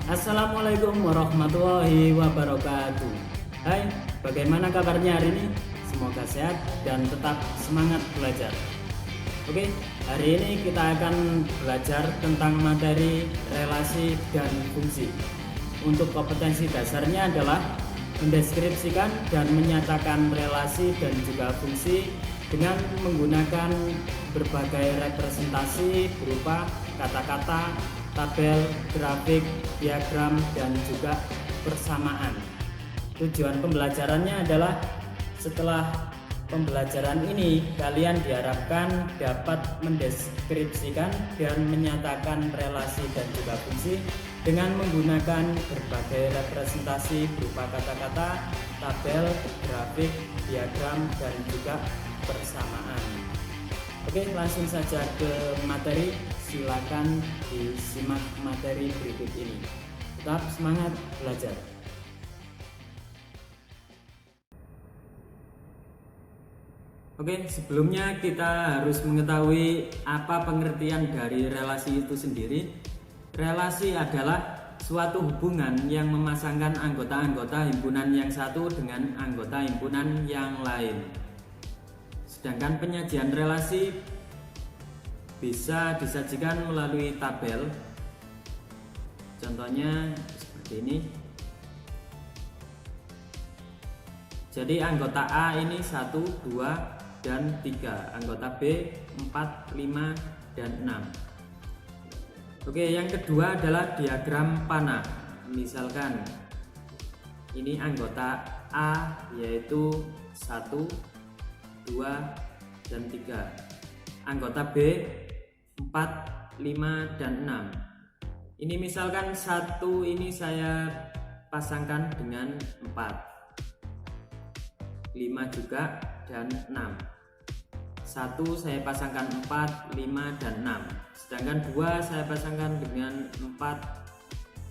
Assalamualaikum warahmatullahi wabarakatuh. Hai, bagaimana kabarnya hari ini? Semoga sehat dan tetap semangat belajar. Oke, hari ini kita akan belajar tentang materi relasi dan fungsi. Untuk kompetensi dasarnya adalah mendeskripsikan dan menyatakan relasi dan juga fungsi dengan menggunakan berbagai representasi berupa kata-kata, tabel, grafik, diagram, dan juga persamaan. Tujuan pembelajarannya adalah setelah pembelajaran ini kalian diharapkan dapat mendeskripsikan dan menyatakan relasi dan juga fungsi dengan menggunakan berbagai representasi berupa kata-kata, tabel, grafik, diagram, dan juga persamaan. Oke, langsung saja ke materi. Silakan disimak materi berikut ini. Tetap semangat belajar. Oke, sebelumnya kita harus mengetahui apa pengertian dari relasi itu sendiri. Relasi adalah suatu hubungan yang memasangkan anggota-anggota himpunan yang satu dengan anggota himpunan yang lain. Sedangkan penyajian relasi bisa disajikan melalui tabel. Contohnya seperti ini. Jadi anggota A ini 1, 2, dan 3. Anggota B 4, 5, dan 6. Oke, yang kedua adalah diagram panah. Misalkan ini anggota A yaitu 1, 2, dan 3. Anggota B 4, 5, dan 6. Ini misalkan 1 ini saya pasangkan dengan 4, 5 juga, dan 6. 1 saya pasangkan 4, 5, dan 6. Sedangkan 2 saya pasangkan dengan 4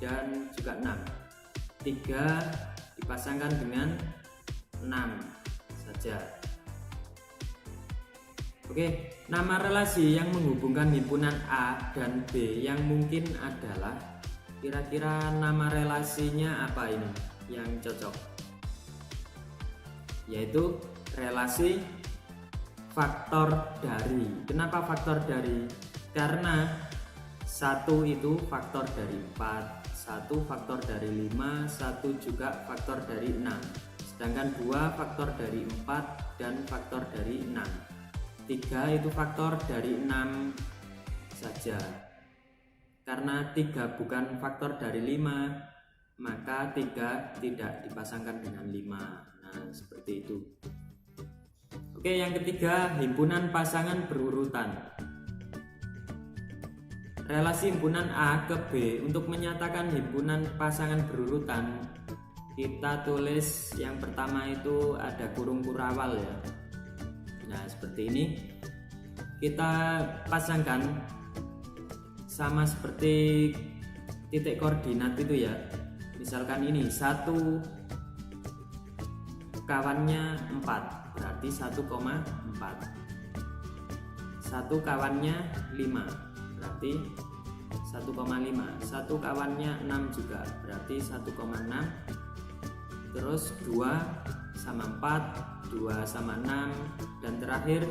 dan juga 6. 3 dipasangkan dengan 6 saja. Oke, nama relasi yang menghubungkan himpunan A dan B yang mungkin adalah, kira-kira nama relasinya apa ini yang cocok? Yaitu relasi faktor dari. Kenapa faktor dari? Karena 1 itu faktor dari 4, 1 faktor dari 5, 1 juga faktor dari 6. Sedangkan 2 faktor dari 4 dan faktor dari 6. 3 itu faktor dari 6 saja. Karena 3 bukan faktor dari 5, maka 3 tidak dipasangkan dengan 5. Nah, seperti itu. Oke, yang ketiga, himpunan pasangan berurutan. Relasi himpunan A ke B. Untuk menyatakan himpunan pasangan berurutan, kita tulis yang pertama itu ada kurung kurawal ya. Nah, seperti ini. Kita pasangkan sama seperti titik koordinat itu ya. Misalkan ini 1 kawannya 4, berarti 1,4. 1 kawannya 5, berarti 1,5. 1 kawannya 6 juga, berarti 1,6. Terus 2 sama 4, 2 sama 6, dan terakhir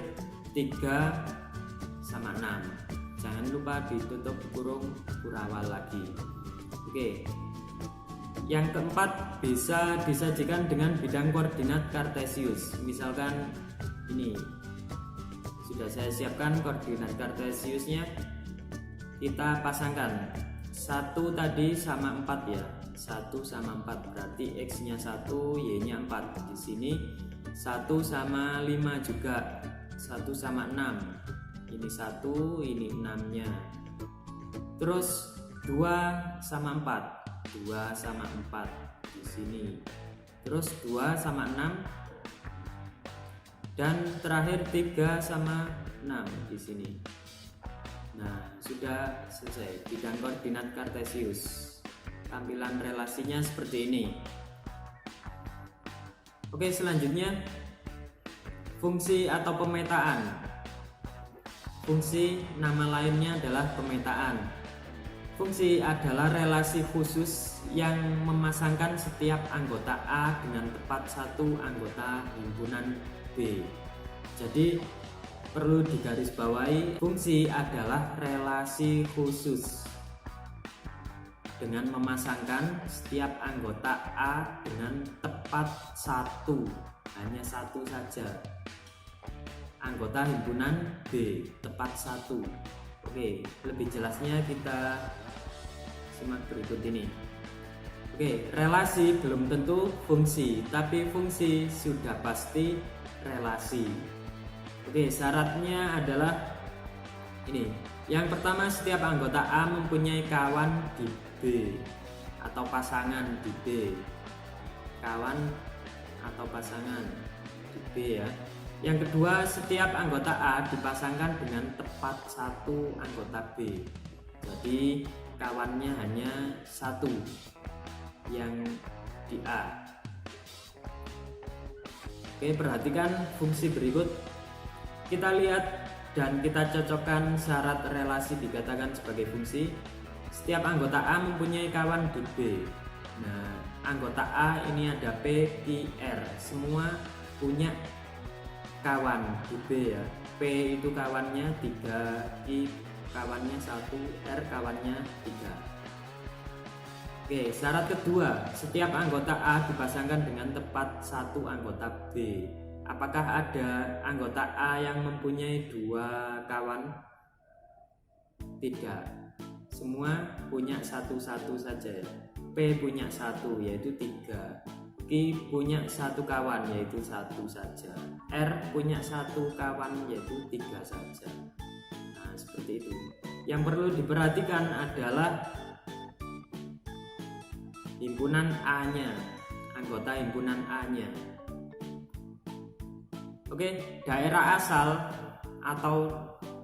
3 sama 6. Jangan lupa ditutup kurung kurawal lagi. Oke. Yang keempat, bisa disajikan dengan bidang koordinat kartesius. Misalkan ini sudah saya siapkan koordinat kartesiusnya. Kita pasangkan 1 tadi sama 4 ya. 1 sama 4 berarti X-nya 1, Y-nya 4. Di sini 1 sama 5 juga. 1 sama 6. Ini 1, ini 6-nya. Terus 2 sama 4. 2 sama 4 di sini. Terus 2 sama 6. Dan terakhir 3 sama 6 di sini. Nah, sudah selesai bidang koordinat kartesius. Tampilan relasinya seperti ini. Oke, selanjutnya fungsi atau pemetaan. Fungsi nama lainnya adalah pemetaan. Fungsi adalah relasi khusus yang memasangkan setiap anggota A dengan tepat satu anggota himpunan B. Jadi perlu digarisbawahi, fungsi adalah relasi khusus dengan memasangkan setiap anggota A dengan tepat satu, hanya satu saja anggota himpunan B, tepat satu. Oke, lebih jelasnya kita simak berikut ini. Oke, relasi belum tentu fungsi, tapi fungsi sudah pasti relasi. Oke, syaratnya adalah ini. Yang pertama, setiap anggota A mempunyai kawan di B atau pasangan di B. Kawan atau pasangan di B ya. Yang kedua, setiap anggota A dipasangkan dengan tepat satu anggota B. Jadi kawannya hanya satu yang di A. Oke, perhatikan fungsi berikut. Kita lihat dan kita cocokkan syarat relasi dikatakan sebagai fungsi. Setiap anggota A mempunyai kawan di B. Nah, anggota A ini ada P, Q, R. Semua punya kawan di B ya. P itu kawannya 3, Q kawannya 1, R kawannya 3. Oke, syarat kedua, setiap anggota A dipasangkan dengan tepat satu anggota B. Apakah ada anggota A yang mempunyai 2 kawan? Tidak. Semua punya satu-satu saja ya. P punya 1 yaitu 3. Q punya 1 kawan yaitu 1 saja. R punya 1 kawan yaitu 3 saja. Nah, seperti itu. Yang perlu diperhatikan adalah himpunan A-nya, anggota himpunan A-nya. Oke, daerah asal atau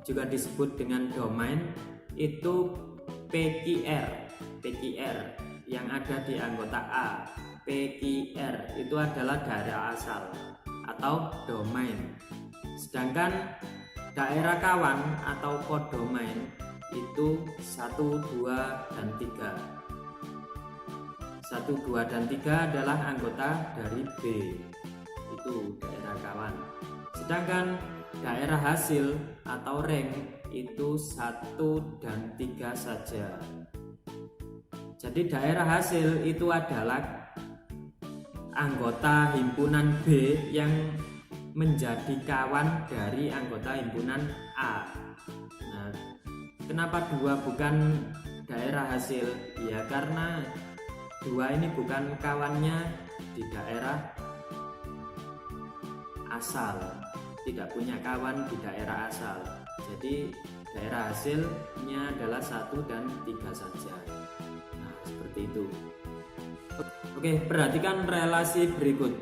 juga disebut dengan domain itu PQR yang ada di anggota A. PQR itu adalah daerah asal atau domain. Sedangkan daerah kawan atau kodomain itu 1, 2, dan 3. 1, 2, dan 3 adalah anggota dari B. Itu daerah kawan. Sedangkan daerah hasil atau rank itu 1 dan 3 saja. Jadi daerah hasil itu adalah anggota himpunan B yang menjadi kawan dari anggota himpunan A. Nah, kenapa 2 bukan daerah hasil? Ya karena 2 ini bukan kawannya di daerah asal, tidak punya kawan di daerah asal. Jadi daerah hasilnya adalah 1 dan 3 saja. Nah, seperti itu. Oke, perhatikan relasi berikut.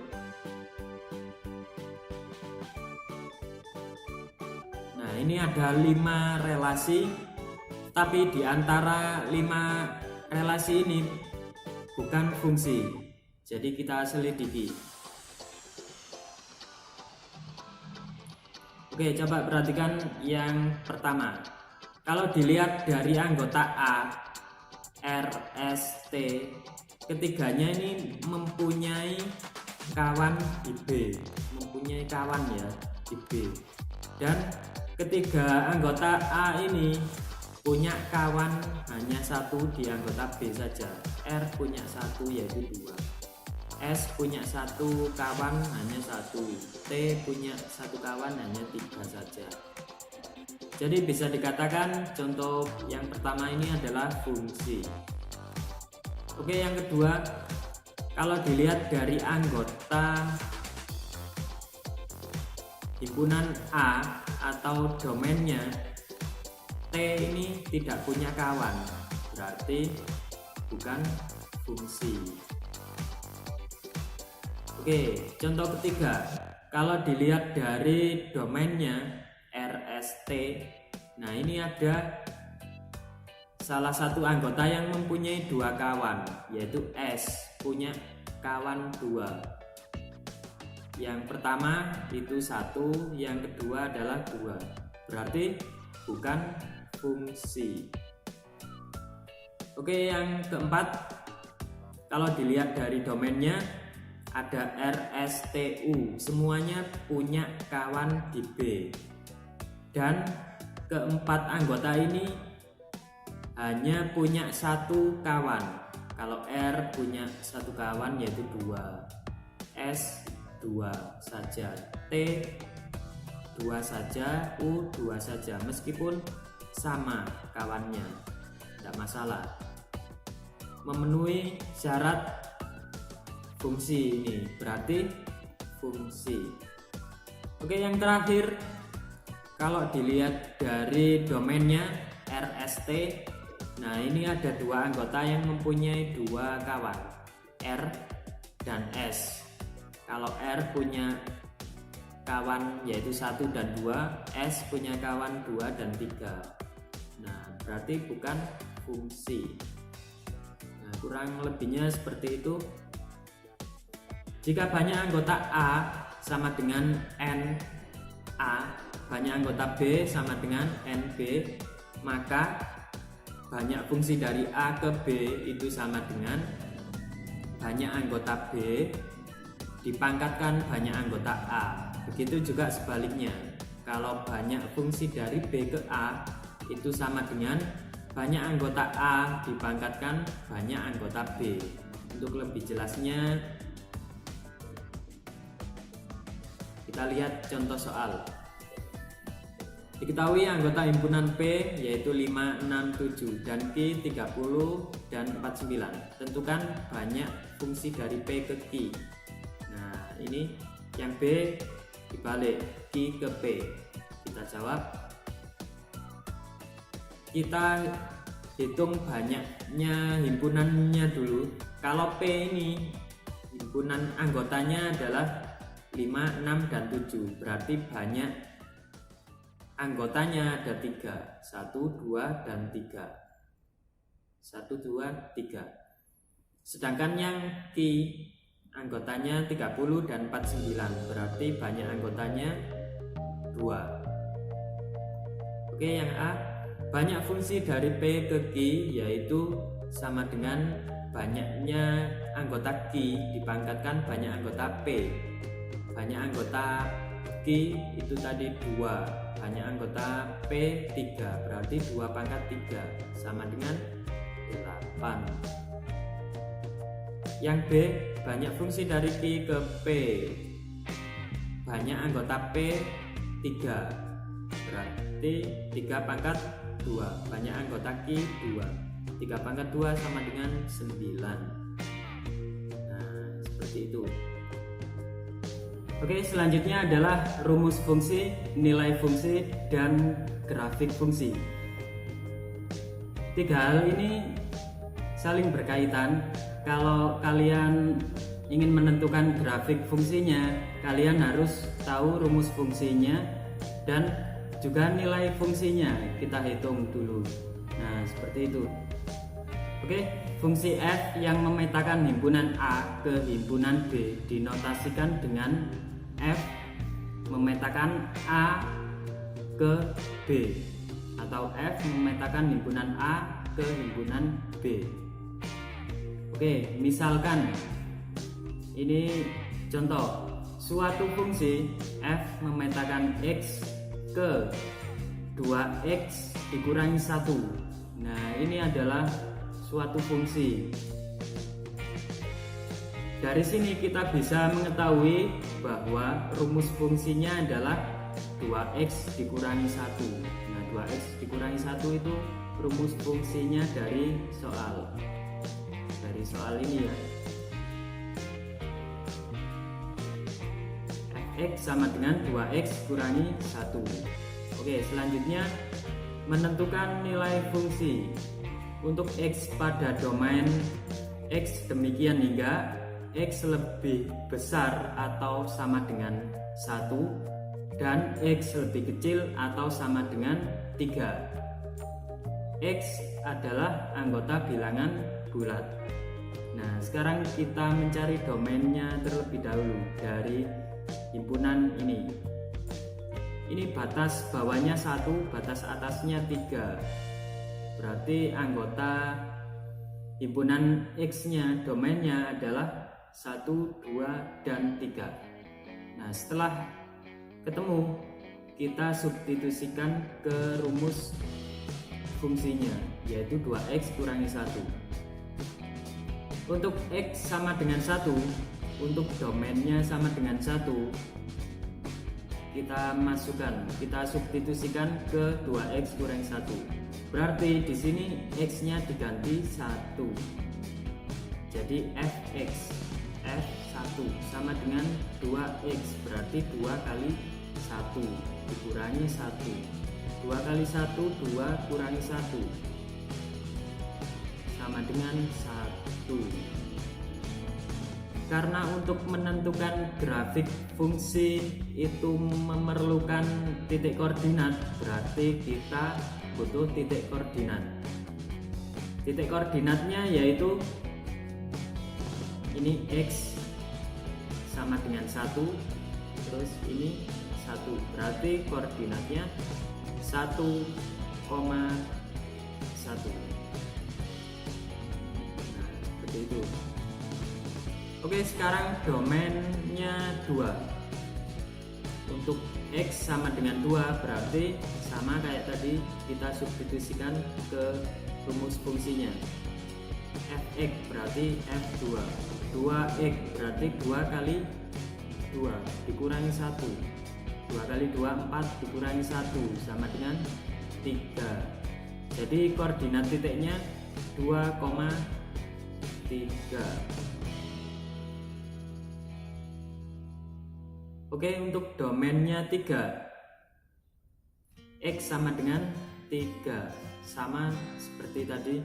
Nah, ini ada 5 relasi, tapi di antara 5 relasi ini bukan fungsi. Jadi kita selidiki. Oke, coba perhatikan yang pertama. Kalau dilihat dari anggota A, R, S, T, ketiganya ini mempunyai kawan di B, mempunyai kawan ya di B. Dan ketiga anggota A ini punya kawan hanya 1 di anggota B saja. R punya 1 yaitu 2. S punya 1 kawan hanya 1. T punya 1 kawan hanya 3 saja. Jadi bisa dikatakan contoh yang pertama ini adalah fungsi. Oke, yang kedua, kalau dilihat dari anggota himpunan A atau domainnya, T ini tidak punya kawan, berarti bukan fungsi. Oke, contoh ketiga, kalau dilihat dari domainnya RST, nah ini ada salah satu anggota yang mempunyai 2 kawan, yaitu S punya kawan 2. Yang pertama itu 1, yang kedua adalah 2. Berarti bukan fungsi. Oke, yang keempat, kalau dilihat dari domainnya ada RSTU, semuanya punya kawan di B. Dan keempat anggota ini hanya punya satu kawan. Kalau R punya satu kawan yaitu 2, S 2 saja, T 2 saja, U 2 saja, meskipun sama kawannya, tidak masalah, memenuhi syarat fungsi ini, berarti fungsi. Oke, yang terakhir, kalau dilihat dari domainnya RST, nah ini ada dua anggota yang mempunyai dua kawan, R dan S. Kalau R punya kawan yaitu 1 dan 2, S punya kawan 2 dan 3. Nah, berarti bukan fungsi. Nah, kurang lebihnya seperti itu. Jika banyak anggota A sama dengan NA, banyak anggota B sama dengan NB, maka banyak fungsi dari A ke B itu sama dengan banyak anggota B dipangkatkan banyak anggota A. Begitu juga sebaliknya, kalau banyak fungsi dari B ke A itu sama dengan banyak anggota A dipangkatkan banyak anggota B. Untuk lebih jelasnya, kita lihat contoh soal. Diketahui anggota himpunan P yaitu 5, 6, 7 dan Q 30 dan 49. Tentukan banyak fungsi dari P ke Q. Nah, ini yang B dibalik, Q ke P. Kita jawab. Kita hitung banyaknya himpunannya dulu. Kalau P ini himpunan anggotanya adalah 5, 6 dan 7. Berarti banyak anggotanya ada 3, 1, 2 dan 3. 1, 2, 3. Sedangkan yang Q anggotanya 30 dan 49, berarti banyak anggotanya 2. Oke, yang A, banyak fungsi dari P ke Q yaitu sama dengan banyaknya anggota Q dipangkatkan banyak anggota P. Banyak anggota Q itu tadi 2, banyak anggota P 3, berarti 2 pangkat 3 sama dengan 8. Yang B, banyak fungsi dari Q ke P, banyak anggota P 3, berarti 3 pangkat 2, banyak anggota Q 2, 3 pangkat 2 sama dengan 9. Nah, seperti itu. Oke, selanjutnya adalah rumus fungsi, nilai fungsi, dan grafik fungsi. Tiga hal ini saling berkaitan. Kalau kalian ingin menentukan grafik fungsinya, kalian harus tahu rumus fungsinya dan juga nilai fungsinya. Kita hitung dulu. Nah, seperti itu. Oke, fungsi f yang memetakan himpunan A ke himpunan B dinotasikan dengan f memetakan A ke B atau f memetakan himpunan A ke himpunan B. Oke, misalkan ini contoh suatu fungsi f memetakan x ke 2x dikurangi 1. Nah, ini adalah suatu fungsi. Dari sini kita bisa mengetahui bahwa rumus fungsinya adalah 2x dikurangi 1. Nah, 2x dikurangi 1 itu rumus fungsinya dari soal. Dari soal ini ya. Fx sama dengan 2x kurangi 1. Oke, selanjutnya menentukan nilai fungsi. Untuk x pada domain x demikian hingga x lebih besar atau sama dengan 1 dan x lebih kecil atau sama dengan 3. X adalah anggota bilangan bulat. Nah, sekarang kita mencari domainnya terlebih dahulu dari himpunan ini. Ini batas bawahnya 1, batas atasnya 3. Berarti anggota himpunan X-nya, domainnya adalah 1, 2, dan 3. Nah, setelah ketemu, kita substitusikan ke rumus fungsinya, yaitu 2X kurangi 1. Untuk X sama dengan 1, untuk domainnya sama dengan 1, kita substitusikan ke 2X kurangi 1. Berarti di sini X-nya diganti 1. Jadi Fx F1 sama dengan 2X, berarti 2 kali 1 dikurangi 1. 2 kali 1, 2 kurangi 1 sama dengan 1. Karena untuk menentukan grafik fungsi itu memerlukan titik koordinat, berarti kita butuh titik koordinat. Titik koordinatnya yaitu ini X sama dengan 1, terus ini 1, berarti koordinatnya 1,1. Nah, seperti itu. Oke, sekarang domainnya 2. Untuk X sama dengan 2, berarti sama kayak tadi, kita substitusikan ke rumus fungsinya. Fx berarti F2. 2X berarti 2 kali 2 dikurangi 1. 2 kali 2, 4 dikurangi 1 sama dengan 3. Jadi koordinat titiknya 2,3. Oke, untuk domainnya 3, X sama dengan 3, sama seperti tadi.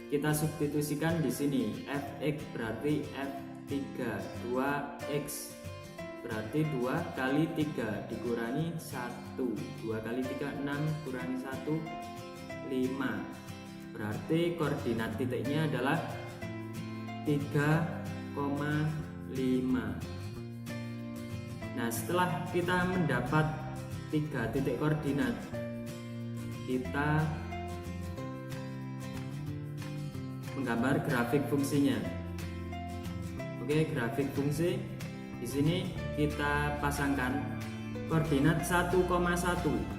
Kita substitusikan di sini. Fx berarti F3, 2X berarti 2 kali 3 dikurangi 1. 2 kali 3, 6 kurangi 1, 5. Berarti koordinat titiknya adalah 3,5. Nah, setelah kita mendapat 3 titik koordinat, kita menggambar grafik fungsinya. Oke, grafik fungsi di sini kita pasangkan koordinat 1,1,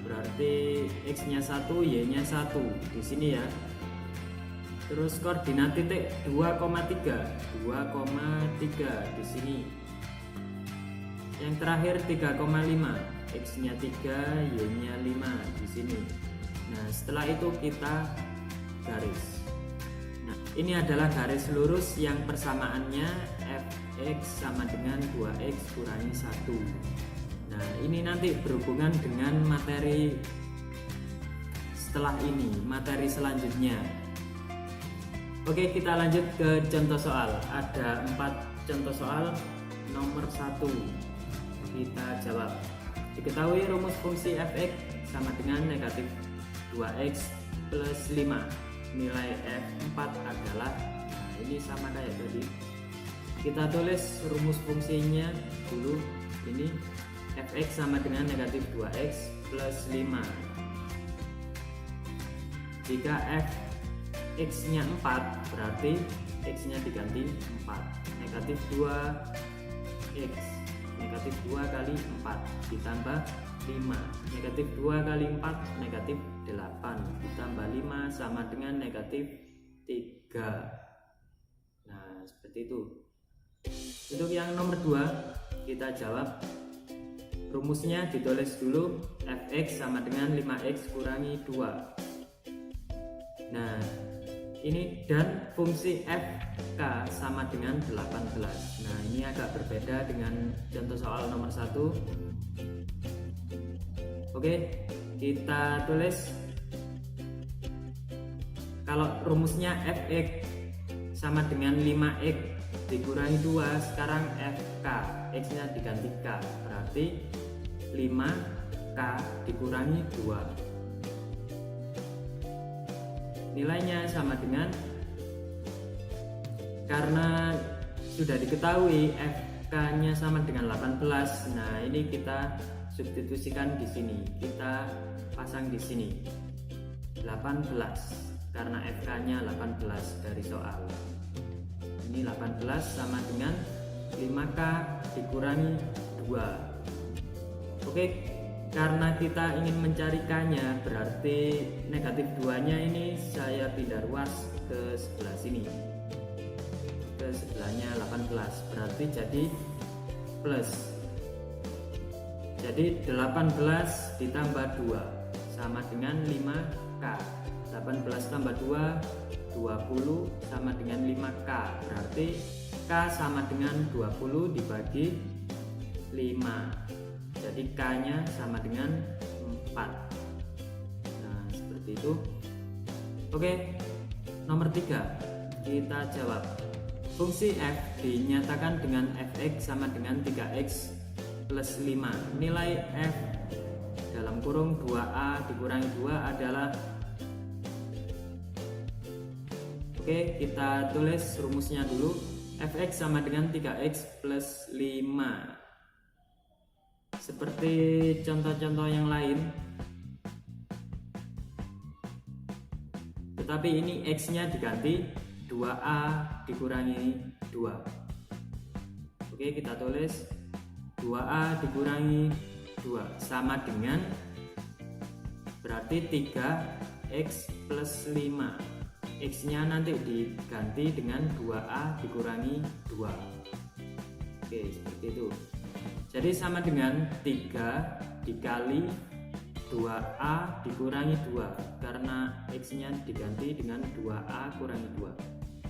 berarti X-nya 1, Y-nya 1 di sini ya. Terus koordinat titik 2,3 di sini. Yang terakhir 3,5, X-nya 3, Y-nya 5 di sini. Nah, setelah itu kita garis. Nah, ini adalah garis lurus yang persamaannya Fx sama dengan 2X kurangi 1. Nah, ini nanti berhubungan dengan materi setelah ini, materi selanjutnya. Oke, kita lanjut ke contoh soal. Ada 4 contoh soal. Nomor 1 kita jawab. Diketahui rumus fungsi Fx sama dengan negatif 2x plus 5. Nilai F4 adalah, nah ini sama kayak tadi. Kita tulis rumus fungsinya dulu. Ini Fx sama dengan negatif 2x plus 5. Jika Fx nya 4, berarti X nya diganti 4. Negatif 2x, negatif 2 kali 4 ditambah 5. Negatif 2 kali 4 negatif 8 ditambah 5 sama dengan negatif 3. Nah, seperti itu. Untuk yang nomor 2 kita jawab. Rumusnya ditulis dulu. Fx sama dengan 5x kurangi 2. Nah, ini dan fungsi fk sama dengan 18. Nah, ini agak berbeda dengan contoh soal nomor 1. Oke, kita tulis. Kalau rumusnya fx sama dengan 5x dikurangi 2, sekarang fk, x nya diganti k, berarti 5k dikurangi 2. Nilainya sama dengan, karena sudah diketahui fk-nya sama dengan 18. Nah, ini kita substitusikan di sini. Kita pasang di sini. karena FK nya 18 dari soal. Ini 18 sama dengan 5K dikurangi 2. Oke, karena kita ingin mencari K nya, berarti negatif 2 nya ini saya pindah ruas ke sebelah sini, ke sebelahnya 18, berarti jadi plus. Jadi 18 ditambah 2 sama dengan 5K. 18 tambah 2 20 sama dengan 5K, berarti K sama dengan 20 dibagi 5, jadi K nya sama dengan 4. Nah seperti itu. Oke, nomor 3 kita jawab. Fungsi f dinyatakan dengan fx sama dengan 3x plus 5. Nilai f dalam kurung 2a dikurangi 2 adalah, oke, kita tulis rumusnya dulu. Fx sama dengan 3x plus 5. Seperti contoh-contoh yang lain, tetapi ini x nya diganti 2a dikurangi 2. Oke, kita tulis 2a dikurangi 2 sama dengan, berarti 3x plus 5. X nya nanti diganti dengan 2a dikurangi 2. Oke, seperti itu. Jadi sama dengan 3 dikali 2a dikurangi 2, karena x nya diganti dengan 2a kurangi 2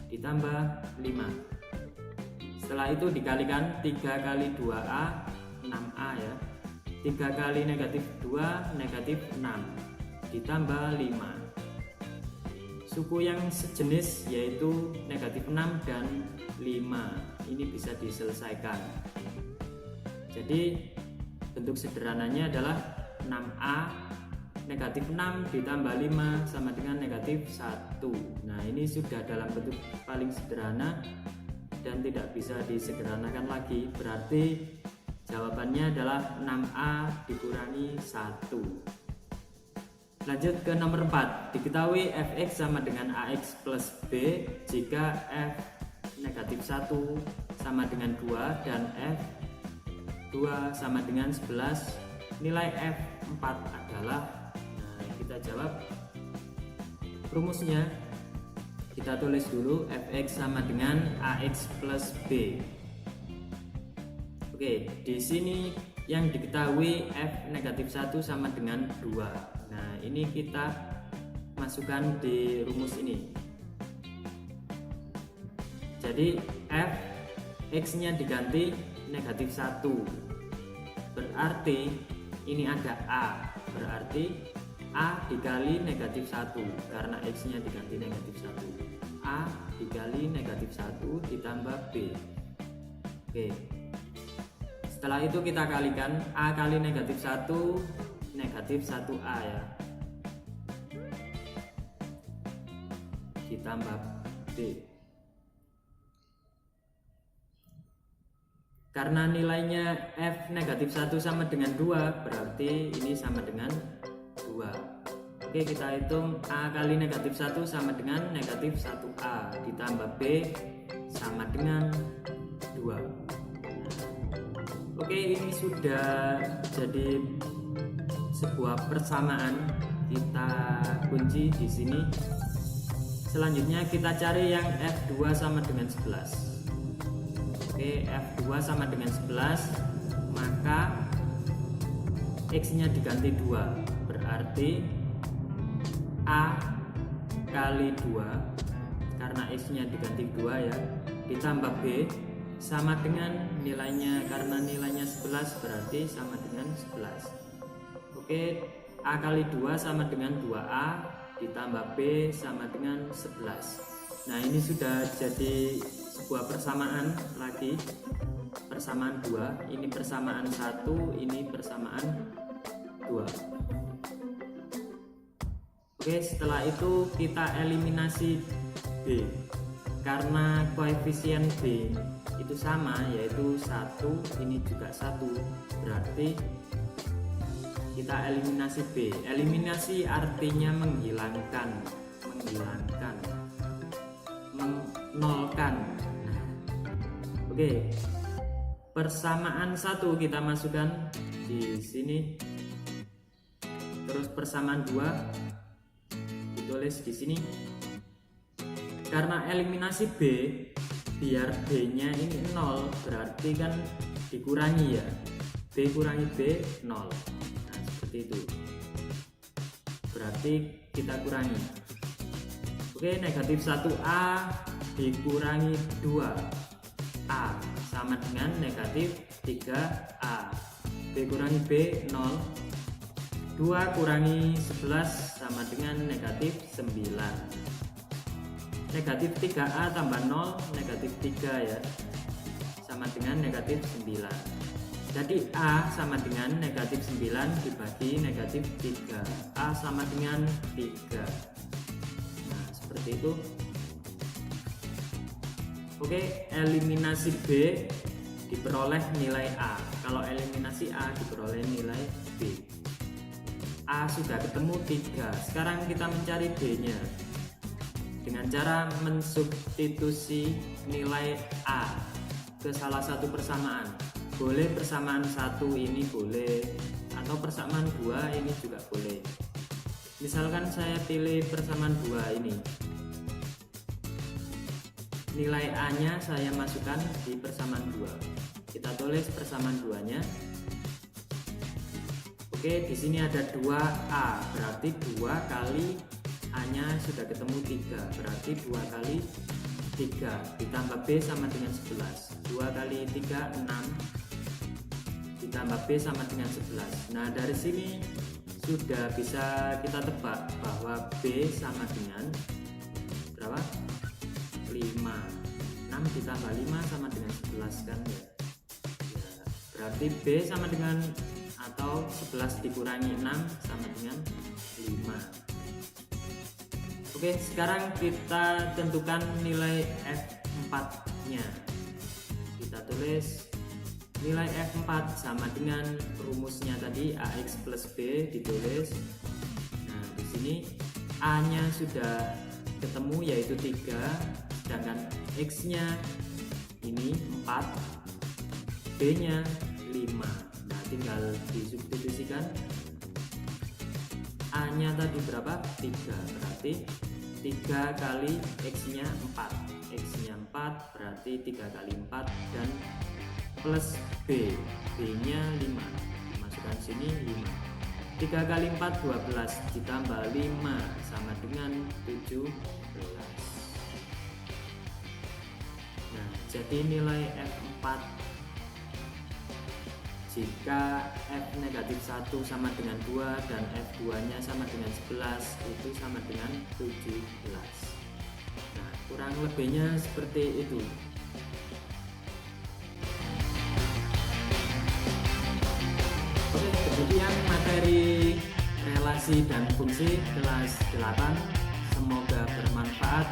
ditambah 5. Setelah itu dikalikan 3 kali 2a 6a ya. 3 kali negatif 2 negatif 6 ditambah 5. Suku yang sejenis yaitu negatif 6 dan 5 ini bisa diselesaikan. Jadi bentuk sederhananya adalah 6a negatif 6 ditambah 5 sama dengan negatif 1. Nah ini sudah dalam bentuk paling sederhana dan tidak bisa disederhanakan lagi, berarti jawabannya adalah 6a dikurangi 1. Lanjut ke nomor 4. Diketahui fx sama dengan ax plus b jika f negatif 1 sama dengan 2 dan f 2 sama dengan 11. Nilai f4 adalah, nah kita jawab rumusnya. Kita tulis dulu fx sama dengan ax plus b. Oke, di sini yang diketahui f negatif 1 sama dengan 2. Nah ini kita masukkan di rumus ini. Jadi f x nya diganti negatif 1, berarti ini ada a, berarti a dikali negatif 1 karena x nya diganti negatif 1. A dikali negatif 1 ditambah b. Oke, setelah itu kita kalikan a kali negatif 1 negatif 1a ya, ditambah b. Karena nilainya f negatif 1 sama dengan 2, berarti ini sama dengan 2. Oke, kita hitung a kali negatif 1 sama dengan negatif 1a ditambah b sama dengan 2. Oke, ini sudah jadi sebuah persamaan, kita kunci di sini. Selanjutnya kita cari yang f2 sama dengan 11. Oke, f2 sama dengan 11, maka x nya diganti 2, berarti a kali 2 karena x nya diganti 2 ya, ditambah b sama dengan nilainya, karena nilainya 11 berarti sama dengan 11. Oke, a kali 2 sama dengan 2a ditambah b sama dengan 11. Nah ini sudah jadi sebuah persamaan lagi, persamaan 2. Ini persamaan 1, ini persamaan 2. Oke, setelah itu kita eliminasi b, karena koefisien b itu sama, yaitu 1, ini juga 1, berarti kita eliminasi B. Eliminasi artinya menghilangkan, menolkan. Nah, oke. Persamaan 1 kita masukkan di sini. Terus persamaan 2 ditulis di sini. Karena eliminasi B, biar B-nya ini 0, berarti kan dikurangi ya. B kurangi B 0. Nah, seperti itu. Berarti kita kurangi. Oke, negatif 1A dikurangi 2A sama dengan negatif 3A. B kurangi B 0. 2 kurangi 11 sama dengan negatif 9. Negatif 3A tambah 0, negatif 3 ya, sama dengan negatif 9. Jadi A sama dengan negatif 9 dibagi negatif 3. A sama dengan 3. Nah, seperti itu. Oke, eliminasi B diperoleh nilai A. Kalau eliminasi A diperoleh nilai B. A sudah ketemu 3. Sekarang kita mencari B-nya dengan cara mensubstitusi nilai A ke salah satu persamaan. Boleh persamaan 1 ini boleh, atau persamaan 2 ini juga boleh. Misalkan saya pilih persamaan 2 ini. Nilai A nya saya masukkan di persamaan 2. Kita tulis persamaan 2 nya. Oke, di sini ada 2A, berarti 2 kali A nya sudah ketemu 3, berarti 2 kali 3 ditambah B sama dengan 11. 2 kali 3 6 ditambah B sama dengan 11. Nah, dari sini sudah bisa kita tebak bahwa B sama dengan berapa? 5. 6 ditambah 5 sama dengan 11 kan ya. Berarti B sama dengan, atau 11 dikurangi 6 sama dengan 5. Oke, sekarang kita tentukan nilai F4 nya. Kita tulis nilai F4 sama dengan rumusnya tadi, AX plus B ditulis. Nah, di sini A nya sudah ketemu yaitu 3, sedangkan X nya ini 4, B nya 5. Nah, tinggal disubstitusikan. A nya tadi berapa? 3, berarti 3 kali X nya 4. X nya 4 berarti 3 kali 4 dan plus B, B nya 5, masukkan sini 5. 3 kali 4 12 ditambah 5 sama dengan 17. Nah, jadi nilai F4 jika F negatif 1 sama dengan 2 dan F2 nya sama dengan 11 itu sama dengan 17. Nah, kurang lebihnya seperti itu. Oke, demikian materi relasi dan fungsi kelas 8. Semoga bermanfaat,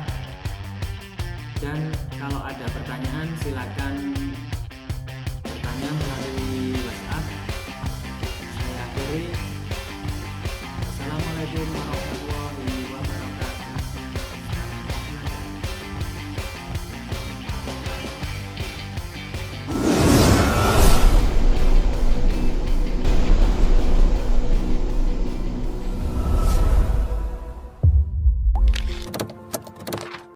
dan kalau ada pertanyaan silakan bertanya melalui